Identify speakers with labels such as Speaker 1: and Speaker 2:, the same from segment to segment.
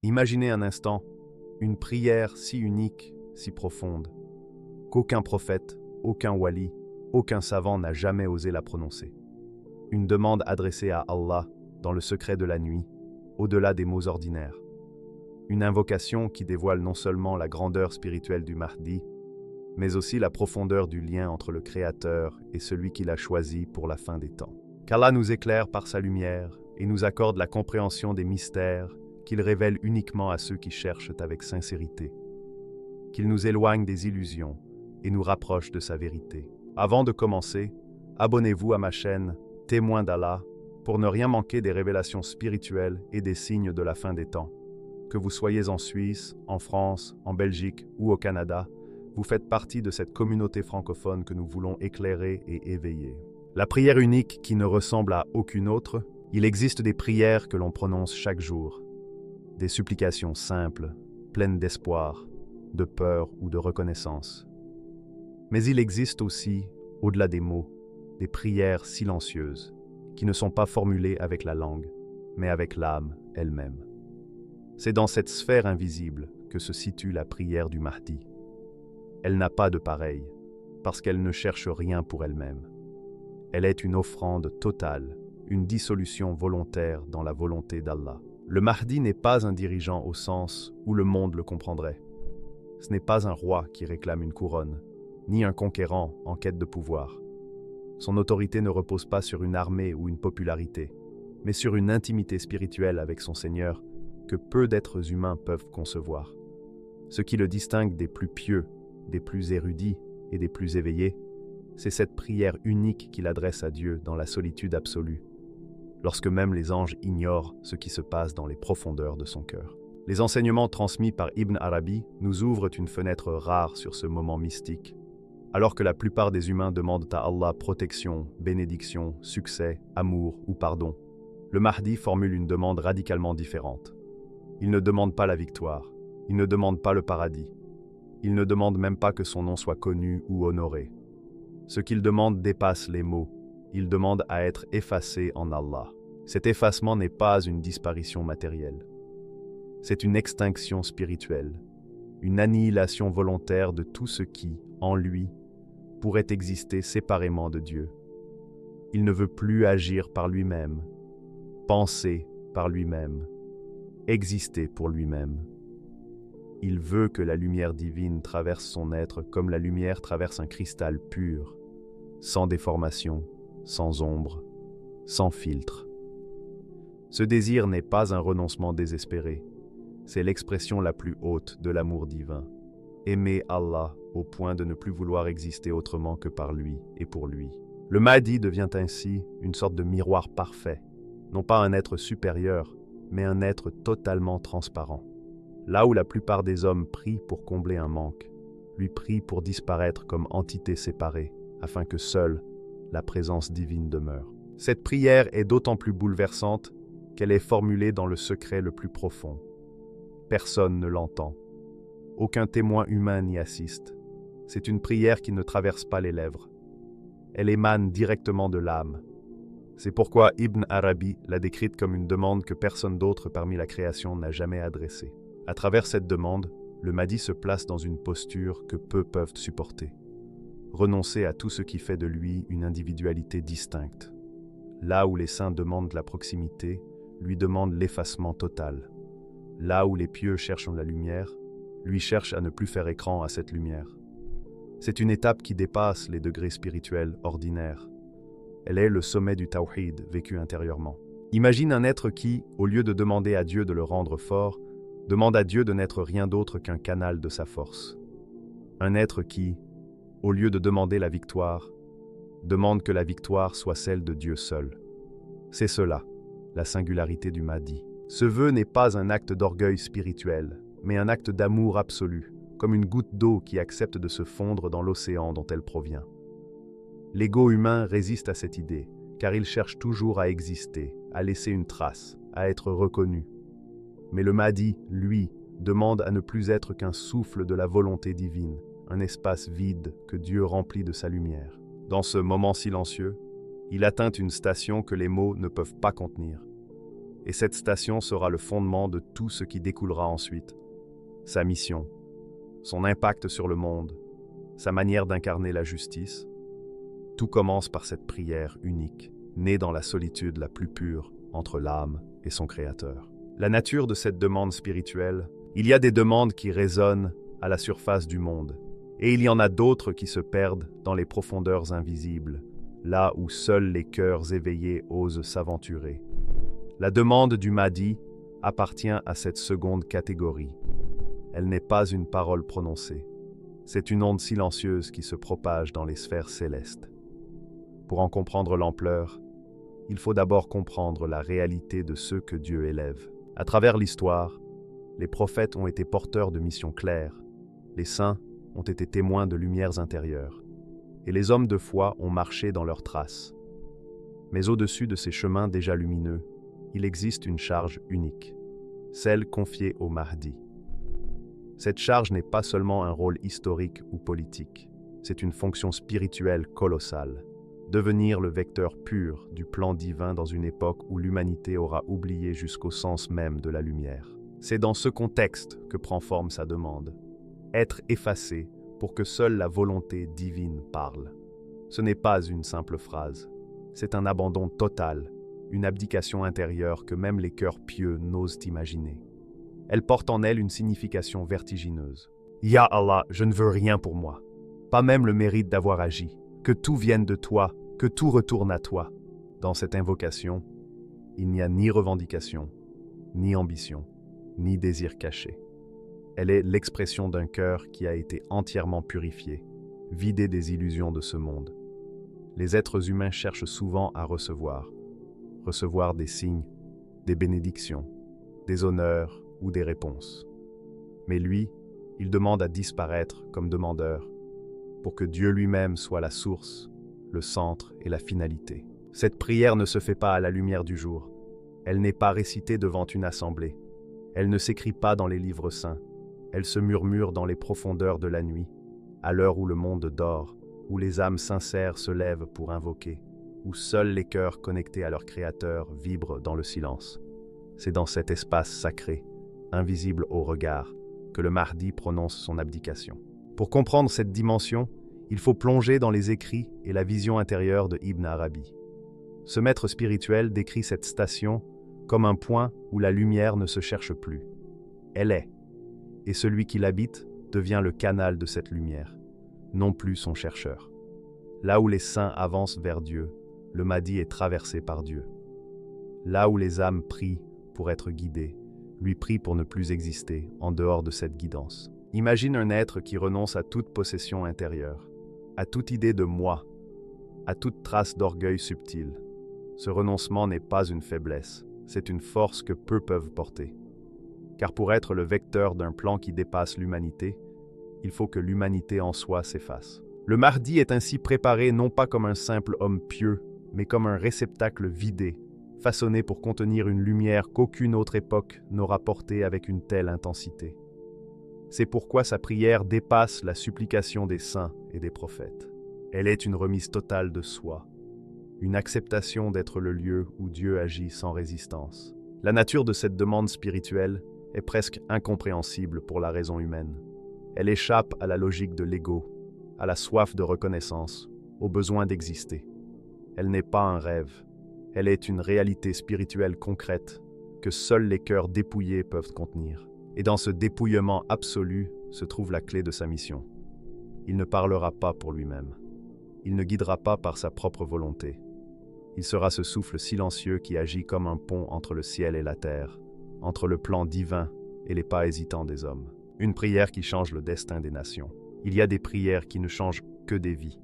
Speaker 1: Imaginez un instant une prière si unique, si profonde, qu'aucun prophète, aucun wali, aucun savant n'a jamais osé la prononcer. Une demande adressée à Allah dans le secret de la nuit, au-delà des mots ordinaires. Une invocation qui dévoile non seulement la grandeur spirituelle du Mahdi, mais aussi la profondeur du lien entre le Créateur et celui qu'il a choisi pour la fin des temps. Qu'Allah nous éclaire par sa lumière et nous accorde la compréhension des mystères qu'il révèle uniquement à ceux qui cherchent avec sincérité. Qu'il nous éloigne des illusions et nous rapproche de sa vérité. Avant de commencer, abonnez-vous à ma chaîne Témoin d'Allah pour ne rien manquer des révélations spirituelles et des signes de la fin des temps. Que vous soyez en Suisse, en France, en Belgique ou au Canada, vous faites partie de cette communauté francophone que nous voulons éclairer et éveiller. La prière unique qui ne ressemble à aucune autre, il existe des prières que l'on prononce chaque jour. Des supplications simples, pleines d'espoir, de peur ou de reconnaissance. Mais il existe aussi, au-delà des mots, des prières silencieuses, qui ne sont pas formulées avec la langue, mais avec l'âme elle-même. C'est dans cette sphère invisible que se situe la prière du Mahdi. Elle n'a pas de pareil, parce qu'elle ne cherche rien pour elle-même. Elle est une offrande totale, une dissolution volontaire dans la volonté d'Allah. Le Mahdi n'est pas un dirigeant au sens où le monde le comprendrait. Ce n'est pas un roi qui réclame une couronne, ni un conquérant en quête de pouvoir. Son autorité ne repose pas sur une armée ou une popularité, mais sur une intimité spirituelle avec son Seigneur que peu d'êtres humains peuvent concevoir. Ce qui le distingue des plus pieux, des plus érudits et des plus éveillés, c'est cette prière unique qu'il adresse à Dieu dans la solitude absolue, lorsque même les anges ignorent ce qui se passe dans les profondeurs de son cœur. Les enseignements transmis par Ibn Arabi nous ouvrent une fenêtre rare sur ce moment mystique. Alors que la plupart des humains demandent à Allah protection, bénédiction, succès, amour ou pardon, le Mahdi formule une demande radicalement différente. Il ne demande pas la victoire, il ne demande pas le paradis, il ne demande même pas que son nom soit connu ou honoré. Ce qu'il demande dépasse les mots, il demande à être effacé en Allah. Cet effacement n'est pas une disparition matérielle. C'est une extinction spirituelle, une annihilation volontaire de tout ce qui, en lui, pourrait exister séparément de Dieu. Il ne veut plus agir par lui-même, penser par lui-même, exister pour lui-même. Il veut que la lumière divine traverse son être comme la lumière traverse un cristal pur, sans déformation, sans ombre, sans filtre. Ce désir n'est pas un renoncement désespéré, c'est l'expression la plus haute de l'amour divin. Aimer Allah au point de ne plus vouloir exister autrement que par lui et pour lui. Le Mahdi devient ainsi une sorte de miroir parfait, non pas un être supérieur, mais un être totalement transparent. Là où la plupart des hommes prient pour combler un manque, lui prie pour disparaître comme entité séparée, afin que seule la présence divine demeure. Cette prière est d'autant plus bouleversante qu'elle est formulée dans le secret le plus profond. Personne ne l'entend. Aucun témoin humain n'y assiste. C'est une prière qui ne traverse pas les lèvres. Elle émane directement de l'âme. C'est pourquoi Ibn Arabi l'a décrite comme une demande que personne d'autre parmi la création n'a jamais adressée. À travers cette demande, le Mahdi se place dans une posture que peu peuvent supporter. Renoncer à tout ce qui fait de lui une individualité distincte. Là où les saints demandent la proximité, lui demandent l'effacement total. Là où les pieux cherchent la lumière, lui cherche à ne plus faire écran à cette lumière. C'est une étape qui dépasse les degrés spirituels ordinaires. Elle est le sommet du tawhid vécu intérieurement. Imagine un être qui, au lieu de demander à Dieu de le rendre fort, demande à Dieu de n'être rien d'autre qu'un canal de sa force. Un être qui, au lieu de demander la victoire, demande que la victoire soit celle de Dieu seul. C'est cela, la singularité du Mahdi. Ce vœu n'est pas un acte d'orgueil spirituel, mais un acte d'amour absolu, comme une goutte d'eau qui accepte de se fondre dans l'océan dont elle provient. L'ego humain résiste à cette idée, car il cherche toujours à exister, à laisser une trace, à être reconnu. Mais le Mahdi, lui, demande à ne plus être qu'un souffle de la volonté divine, un espace vide que Dieu remplit de sa lumière. Dans ce moment silencieux, il atteint une station que les mots ne peuvent pas contenir. Et cette station sera le fondement de tout ce qui découlera ensuite. Sa mission, son impact sur le monde, sa manière d'incarner la justice. Tout commence par cette prière unique, née dans la solitude la plus pure entre l'âme et son Créateur. La nature de cette demande spirituelle, il y a des demandes qui résonnent à la surface du monde, et il y en a d'autres qui se perdent dans les profondeurs invisibles, là où seuls les cœurs éveillés osent s'aventurer. La demande du Mahdi appartient à cette seconde catégorie. Elle n'est pas une parole prononcée. C'est une onde silencieuse qui se propage dans les sphères célestes. Pour en comprendre l'ampleur, il faut d'abord comprendre la réalité de ceux que Dieu élève. À travers l'histoire, les prophètes ont été porteurs de missions claires, les saints ont été témoins de lumières intérieures, et les hommes de foi ont marché dans leurs traces. Mais au-dessus de ces chemins déjà lumineux, il existe une charge unique, celle confiée au Mahdi. Cette charge n'est pas seulement un rôle historique ou politique, c'est une fonction spirituelle colossale. Devenir le vecteur pur du plan divin dans une époque où l'humanité aura oublié jusqu'au sens même de la lumière. C'est dans ce contexte que prend forme sa demande. Être effacé pour que seule la volonté divine parle. Ce n'est pas une simple phrase, c'est un abandon total, une abdication intérieure que même les cœurs pieux n'osent imaginer. Elle porte en elle une signification vertigineuse. Ya Allah, je ne veux rien pour moi, pas même le mérite d'avoir agi. Que tout vienne de toi, que tout retourne à toi. Dans cette invocation, il n'y a ni revendication, ni ambition, ni désir caché. Elle est l'expression d'un cœur qui a été entièrement purifié, vidé des illusions de ce monde. Les êtres humains cherchent souvent à recevoir des signes, des bénédictions, des honneurs ou des réponses. Mais lui, il demande à disparaître comme demandeur, pour que Dieu lui-même soit la source, le centre et la finalité. Cette prière ne se fait pas à la lumière du jour. Elle n'est pas récitée devant une assemblée. Elle ne s'écrit pas dans les livres saints. Elle se murmure dans les profondeurs de la nuit, à l'heure où le monde dort, où les âmes sincères se lèvent pour invoquer, où seuls les cœurs connectés à leur Créateur vibrent dans le silence. C'est dans cet espace sacré, invisible au regard, que le Mahdi prononce son abdication. Pour comprendre cette dimension, il faut plonger dans les écrits et la vision intérieure de Ibn Arabi. Ce maître spirituel décrit cette station comme un point où la lumière ne se cherche plus. Elle est, et celui qui l'habite devient le canal de cette lumière, non plus son chercheur. Là où les saints avancent vers Dieu, le Mahdi est traversé par Dieu. Là où les âmes prient pour être guidées, lui prie pour ne plus exister en dehors de cette guidance. Imagine un être qui renonce à toute possession intérieure, à toute idée de moi, à toute trace d'orgueil subtil. Ce renoncement n'est pas une faiblesse, c'est une force que peu peuvent porter. Car pour être le vecteur d'un plan qui dépasse l'humanité, il faut que l'humanité en soi s'efface. Le Mahdi est ainsi préparé non pas comme un simple homme pieux, mais comme un réceptacle vidé, façonné pour contenir une lumière qu'aucune autre époque n'aura portée avec une telle intensité. C'est pourquoi sa prière dépasse la supplication des saints et des prophètes. Elle est une remise totale de soi, une acceptation d'être le lieu où Dieu agit sans résistance. La nature de cette demande spirituelle est presque incompréhensible pour la raison humaine. Elle échappe à la logique de l'ego, à la soif de reconnaissance, au besoin d'exister. Elle n'est pas un rêve, elle est une réalité spirituelle concrète que seuls les cœurs dépouillés peuvent contenir. Et dans ce dépouillement absolu se trouve la clé de sa mission. Il ne parlera pas pour lui-même. Il ne guidera pas par sa propre volonté. Il sera ce souffle silencieux qui agit comme un pont entre le ciel et la terre, entre le plan divin et les pas hésitants des hommes. Une prière qui change le destin des nations. Il y a des prières qui ne changent que des vies.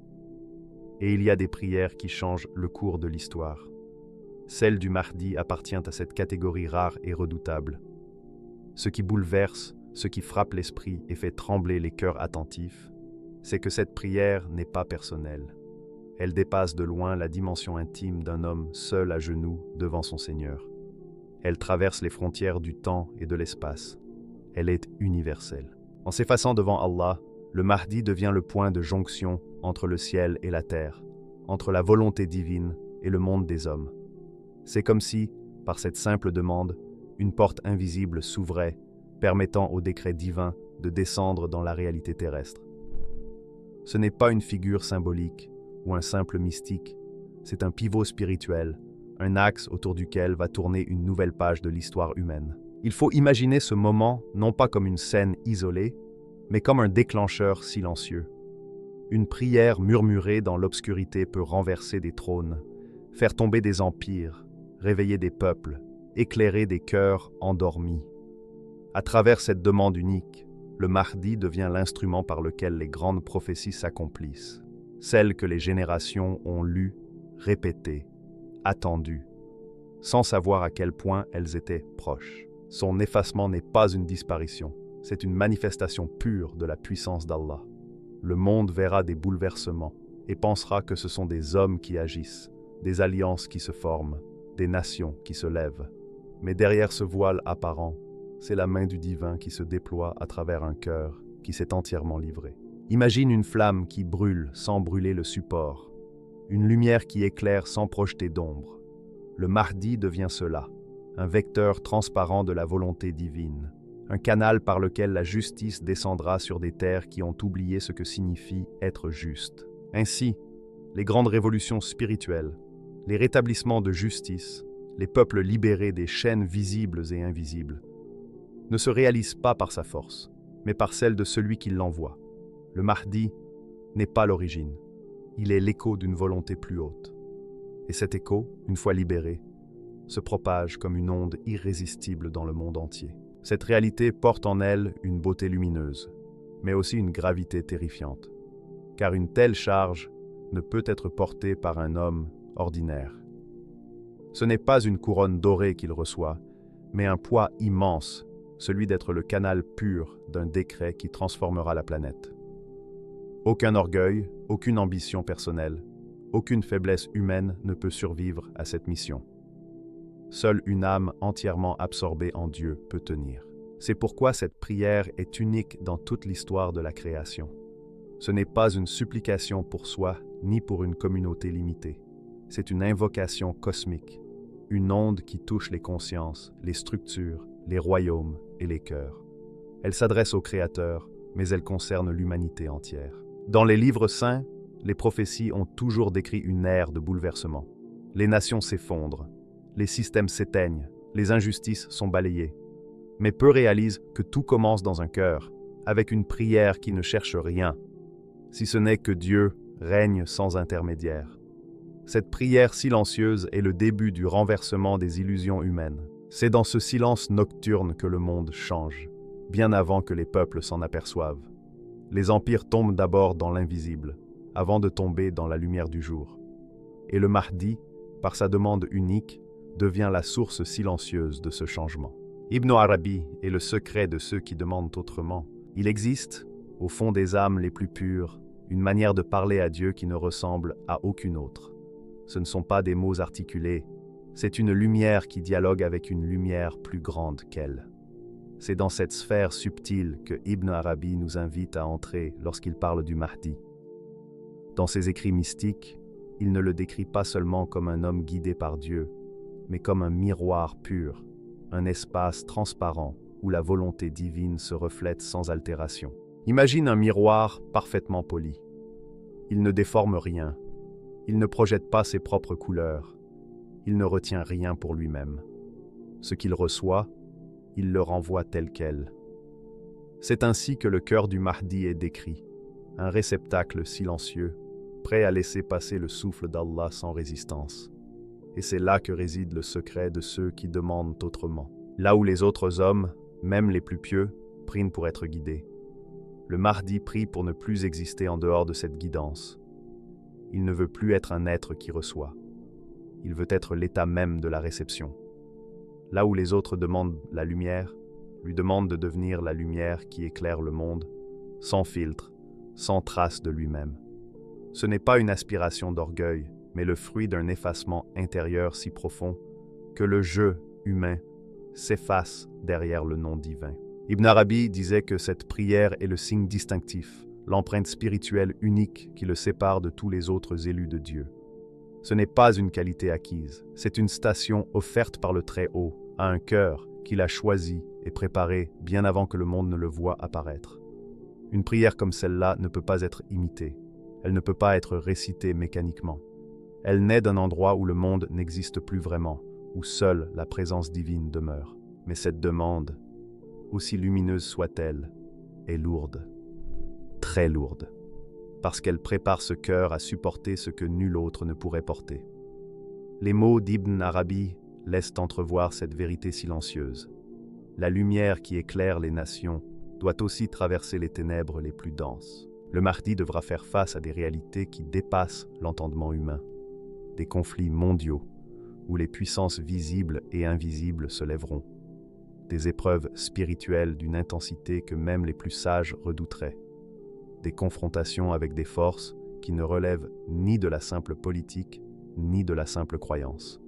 Speaker 1: Et il y a des prières qui changent le cours de l'histoire. Celle du Mahdi appartient à cette catégorie rare et redoutable. Ce qui bouleverse, ce qui frappe l'esprit et fait trembler les cœurs attentifs, c'est que cette prière n'est pas personnelle. Elle dépasse de loin la dimension intime d'un homme seul à genoux devant son Seigneur. Elle traverse les frontières du temps et de l'espace. Elle est universelle. En s'effaçant devant Allah, le Mahdi devient le point de jonction entre le ciel et la terre, entre la volonté divine et le monde des hommes. C'est comme si, Par cette simple demande, une porte invisible s'ouvrait, permettant au décret divin de descendre dans la réalité terrestre. Ce n'est pas une figure symbolique ou un simple mystique, c'est un pivot spirituel, un axe autour duquel va tourner une nouvelle page de l'histoire humaine. Il faut imaginer ce moment non pas comme une scène isolée, mais comme un déclencheur silencieux. Une prière murmurée dans l'obscurité peut renverser des trônes, faire tomber des empires, réveiller des peuples, éclairer des cœurs endormis. À travers cette demande unique, le Mahdi devient l'instrument par lequel les grandes prophéties s'accomplissent, celles que les générations ont lues, répétées, attendues, sans savoir à quel point elles étaient proches. Son effacement n'est pas une disparition, c'est une manifestation pure de la puissance d'Allah. Le monde verra des bouleversements et pensera que ce sont des hommes qui agissent, des alliances qui se forment, des nations qui se lèvent. Mais derrière ce voile apparent, c'est la main du divin qui se déploie à travers un cœur qui s'est entièrement livré. Imagine une flamme qui brûle sans brûler le support, une lumière qui éclaire sans projeter d'ombre. Le Mahdi devient cela, un vecteur transparent de la volonté divine, un canal par lequel la justice descendra sur des terres qui ont oublié ce que signifie être juste. Ainsi, les grandes révolutions spirituelles, les rétablissements de justice, les peuples libérés des chaînes visibles et invisibles, ne se réalisent pas par sa force, mais par celle de celui qui l'envoie. Le Mahdi n'est pas l'origine, il est l'écho d'une volonté plus haute. Et cet écho, une fois libéré, se propage comme une onde irrésistible dans le monde entier. Cette réalité porte en elle une beauté lumineuse, mais aussi une gravité terrifiante, car une telle charge ne peut être portée par un homme ordinaire. Ce n'est pas une couronne dorée qu'il reçoit, mais un poids immense, celui d'être le canal pur d'un décret qui transformera la planète. Aucun orgueil, aucune ambition personnelle, aucune faiblesse humaine ne peut survivre à cette mission. Seule une âme entièrement absorbée en Dieu peut tenir. C'est pourquoi cette prière est unique dans toute l'histoire de la création. Ce n'est pas une supplication pour soi, ni pour une communauté limitée. C'est une invocation cosmique, une onde qui touche les consciences, les structures, les royaumes et les cœurs. Elle s'adresse au Créateur, mais elle concerne l'humanité entière. Dans les livres saints, les prophéties ont toujours décrit une ère de bouleversement. Les nations s'effondrent, les systèmes s'éteignent, les injustices sont balayées. Mais peu réalisent que tout commence dans un cœur, avec une prière qui ne cherche rien, si ce n'est que Dieu règne sans intermédiaire. Cette prière silencieuse est le début du renversement des illusions humaines. C'est dans ce silence nocturne que le monde change, bien avant que les peuples s'en aperçoivent. Les empires tombent d'abord dans l'invisible, avant de tomber dans la lumière du jour. Et le Mahdi, par sa demande unique, devient la source silencieuse de ce changement. Ibn Arabi est le secret de ceux qui demandent autrement. Il existe, au fond des âmes les plus pures, une manière de parler à Dieu qui ne ressemble à aucune autre. Ce ne sont pas des mots articulés, c'est une lumière qui dialogue avec une lumière plus grande qu'elle. C'est dans cette sphère subtile que Ibn Arabi nous invite à entrer lorsqu'il parle du Mahdi. Dans ses écrits mystiques, il ne le décrit pas seulement comme un homme guidé par Dieu, mais comme un miroir pur, un espace transparent où la volonté divine se reflète sans altération. Imagine un miroir parfaitement poli. Il ne déforme rien, il ne projette pas ses propres couleurs, il ne retient rien pour lui-même. Ce qu'il reçoit, il le renvoie tel quel. C'est ainsi que le cœur du Mahdi est décrit, un réceptacle silencieux, prêt à laisser passer le souffle d'Allah sans résistance. Et c'est là que réside le secret de ceux qui demandent autrement. Là où les autres hommes, même les plus pieux, prient pour être guidés. Le Mahdi prie pour ne plus exister en dehors de cette guidance. Il ne veut plus être un être qui reçoit. Il veut être l'état même de la réception. Là où les autres demandent la lumière, lui demandent de devenir la lumière qui éclaire le monde, sans filtre, sans trace de lui-même. Ce n'est pas une aspiration d'orgueil, mais le fruit d'un effacement intérieur si profond que le jeu humain s'efface derrière le nom divin. Ibn Arabi disait que cette prière est le signe distinctif, l'empreinte spirituelle unique qui le sépare de tous les autres élus de Dieu. Ce n'est pas une qualité acquise, c'est une station offerte par le Très-Haut à un cœur qu'il a choisi et préparé bien avant que le monde ne le voie apparaître. Une prière comme celle-là ne peut pas être imitée, elle ne peut pas être récitée mécaniquement. Elle naît d'un endroit où le monde n'existe plus vraiment, où seule la présence divine demeure. Mais cette demande, aussi lumineuse soit-elle, est lourde, très lourde, parce qu'elle prépare ce cœur à supporter ce que nul autre ne pourrait porter. Les mots d'Ibn Arabi laissent entrevoir cette vérité silencieuse. La lumière qui éclaire les nations doit aussi traverser les ténèbres les plus denses. Le Mahdi devra faire face à des réalités qui dépassent l'entendement humain, des conflits mondiaux où les puissances visibles et invisibles se lèveront, des épreuves spirituelles d'une intensité que même les plus sages redouteraient, des confrontations avec des forces qui ne relèvent ni de la simple politique, ni de la simple croyance.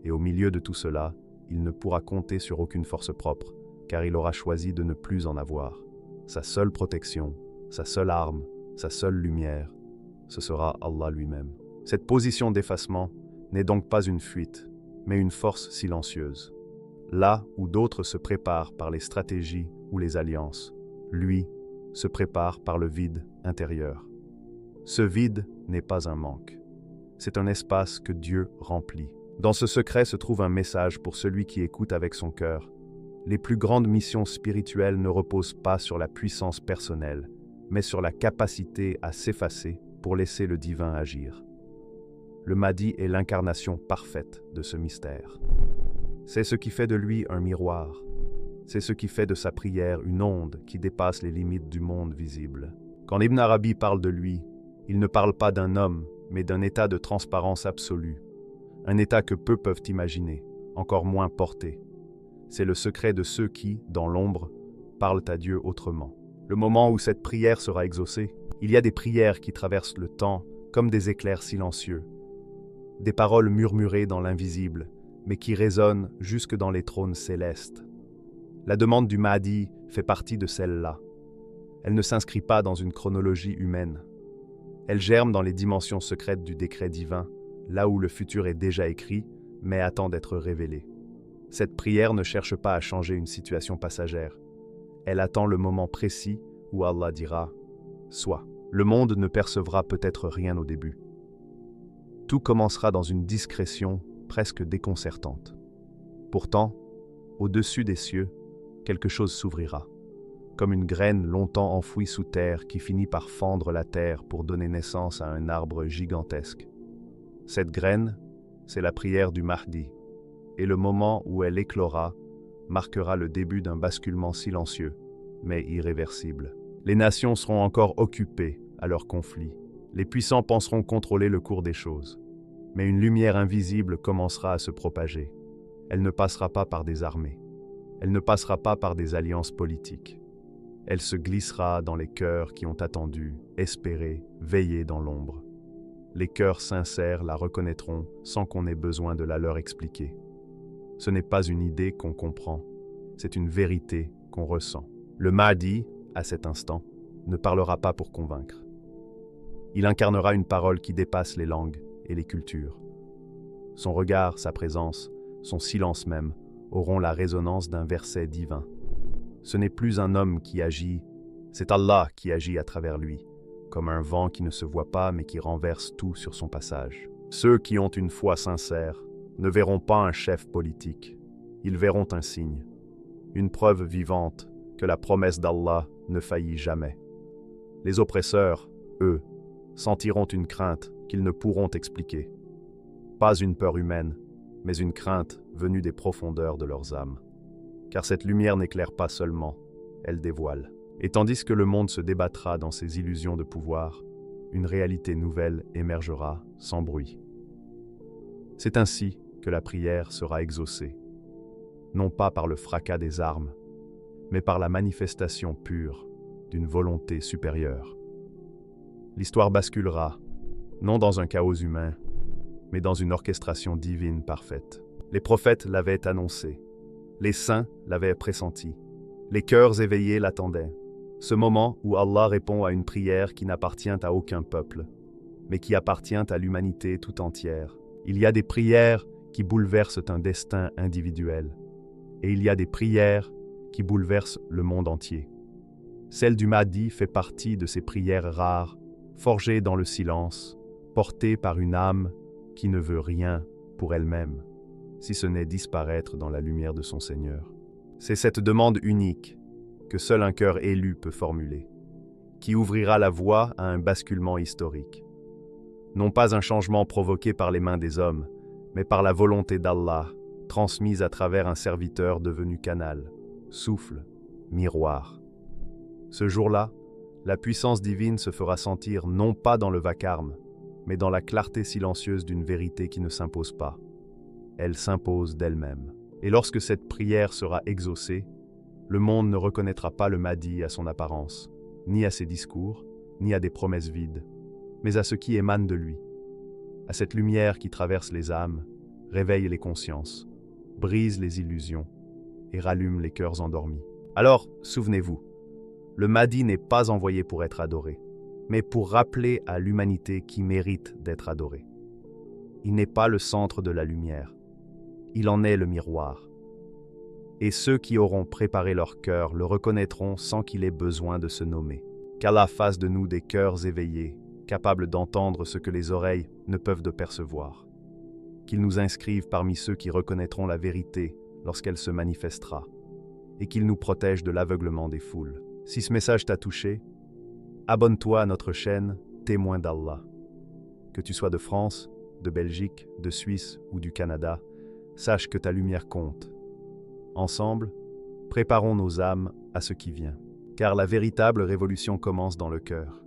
Speaker 1: Et au milieu de tout cela, il ne pourra compter sur aucune force propre, car il aura choisi de ne plus en avoir. Sa seule protection, sa seule arme, sa seule lumière, ce sera Allah lui-même. Cette position d'effacement n'est donc pas une fuite, mais une force silencieuse. Là où d'autres se préparent par les stratégies ou les alliances, lui se prépare par le vide intérieur. Ce vide n'est pas un manque. C'est un espace que Dieu remplit. Dans ce secret se trouve un message pour celui qui écoute avec son cœur. Les plus grandes missions spirituelles ne reposent pas sur la puissance personnelle, mais sur la capacité à s'effacer pour laisser le divin agir. Le Mahdi est l'incarnation parfaite de ce mystère. C'est ce qui fait de lui un miroir. C'est ce qui fait de sa prière une onde qui dépasse les limites du monde visible. Quand Ibn Arabi parle de lui, il ne parle pas d'un homme, mais d'un état de transparence absolue. Un état que peu peuvent imaginer, encore moins porter. C'est le secret de ceux qui, dans l'ombre, parlent à Dieu autrement. Le moment où cette prière sera exaucée, il y a des prières qui traversent le temps comme des éclairs silencieux, des paroles murmurées dans l'invisible, mais qui résonnent jusque dans les trônes célestes. La demande du Mahdi fait partie de celle-là. Elle ne s'inscrit pas dans une chronologie humaine. Elle germe dans les dimensions secrètes du décret divin, là où le futur est déjà écrit, mais attend d'être révélé. Cette prière ne cherche pas à changer une situation passagère. Elle attend le moment précis où Allah dira « Sois ». Le monde ne percevra peut-être rien au début. Tout commencera dans une discrétion presque déconcertante. Pourtant, au-dessus des cieux, quelque chose s'ouvrira, comme une graine longtemps enfouie sous terre qui finit par fendre la terre pour donner naissance à un arbre gigantesque. Cette graine, c'est la prière du Mahdi, et le moment où elle éclora marquera le début d'un basculement silencieux, mais irréversible. Les nations seront encore occupées à leur conflit. Les puissants penseront contrôler le cours des choses. Mais une lumière invisible commencera à se propager. Elle ne passera pas par des armées. Elle ne passera pas par des alliances politiques. Elle se glissera dans les cœurs qui ont attendu, espéré, veillé dans l'ombre. Les cœurs sincères la reconnaîtront sans qu'on ait besoin de la leur expliquer. Ce n'est pas une idée qu'on comprend, c'est une vérité qu'on ressent. Le Mahdi, à cet instant, ne parlera pas pour convaincre. Il incarnera une parole qui dépasse les langues et les cultures. Son regard, sa présence, son silence même, auront la résonance d'un verset divin. Ce n'est plus un homme qui agit, c'est Allah qui agit à travers lui, comme un vent qui ne se voit pas mais qui renverse tout sur son passage. Ceux qui ont une foi sincère ne verront pas un chef politique, ils verront un signe, une preuve vivante que la promesse d'Allah ne faillit jamais. Les oppresseurs, eux, sentiront une crainte qu'ils ne pourront expliquer. Pas une peur humaine, mais une crainte venue des profondeurs de leurs âmes. Car cette lumière n'éclaire pas seulement, elle dévoile. Et tandis que le monde se débattra dans ses illusions de pouvoir, une réalité nouvelle émergera sans bruit. C'est ainsi que la prière sera exaucée, non pas par le fracas des armes, mais par la manifestation pure d'une volonté supérieure. L'histoire basculera, non dans un chaos humain, mais dans une orchestration divine parfaite. Les prophètes l'avaient annoncé, les saints l'avaient pressenti, les cœurs éveillés l'attendaient. Ce moment où Allah répond à une prière qui n'appartient à aucun peuple, mais qui appartient à l'humanité tout entière, Il y a des prières qui bouleversent un destin individuel. Et il y a des prières qui bouleversent le monde entier. Celle du Mahdi fait partie de ces prières rares, forgées dans le silence, portées par une âme qui ne veut rien pour elle-même, si ce n'est disparaître dans la lumière de son Seigneur. C'est cette demande unique que seul un cœur élu peut formuler, qui ouvrira la voie à un basculement historique. Non pas un changement provoqué par les mains des hommes, mais par la volonté d'Allah, transmise à travers un serviteur devenu canal, souffle, miroir. Ce jour-là, la puissance divine se fera sentir non pas dans le vacarme, mais dans la clarté silencieuse d'une vérité qui ne s'impose pas. Elle s'impose d'elle-même. Et lorsque cette prière sera exaucée, le monde ne reconnaîtra pas le Mahdi à son apparence, ni à ses discours, ni à des promesses vides, mais à ce qui émane de lui, à cette lumière qui traverse les âmes, réveille les consciences, brise les illusions et rallume les cœurs endormis. Alors, souvenez-vous, le Mahdi n'est pas envoyé pour être adoré, mais pour rappeler à l'humanité qui mérite d'être adorée. Il n'est pas le centre de la lumière, il en est le miroir. Et ceux qui auront préparé leur cœur le reconnaîtront sans qu'il ait besoin de se nommer. Qu'Allah fasse de nous des cœurs éveillés, capables d'entendre ce que les oreilles ne peuvent de percevoir. Qu'il nous inscrive parmi ceux qui reconnaîtront la vérité lorsqu'elle se manifestera, et qu'il nous protège de l'aveuglement des foules. Si ce message t'a touché, abonne-toi à notre chaîne Témoin d'Allah. Que tu sois de France, de Belgique, de Suisse ou du Canada, sache que ta lumière compte. Ensemble, préparons nos âmes à ce qui vient, car la véritable révolution commence dans le cœur.